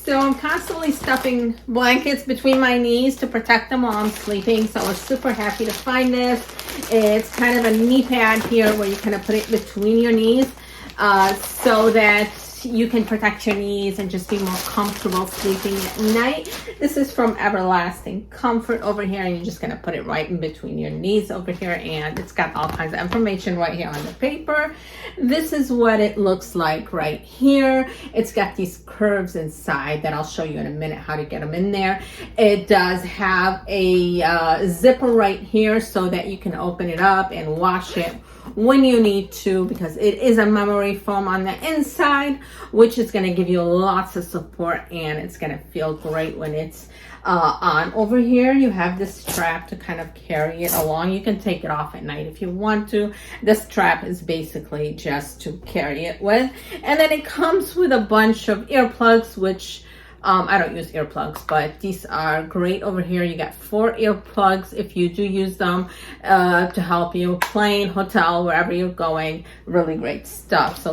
So I'm constantly stuffing blankets between my knees to protect them while I'm sleeping. So I was super happy to find this. It's kind of a knee pad here where you kind of put it between your knees so that you can protect your knees and just be more comfortable sleeping at night. This is from Everlasting Comfort over here, and you're just gonna put it right in between your knees over here, and it's got all kinds of information right here on the paper. This is what it looks like right here. It's got these curves inside that I'll show you in a minute how to get them in there. It does have a zipper right here so that you can open it up and wash it when you need to, because it is a memory foam on the inside, which is going to give you lots of support, and it's going to feel great when it's on. Over here you have this strap to kind of carry it along. You can take it off at night if you want to. The strap is basically just to carry it with, and then it comes with a bunch of earplugs, which I don't use earplugs, but these are great over here. You got 4 earplugs if you do use them to help you plane, hotel, wherever you're going. Really great stuff. So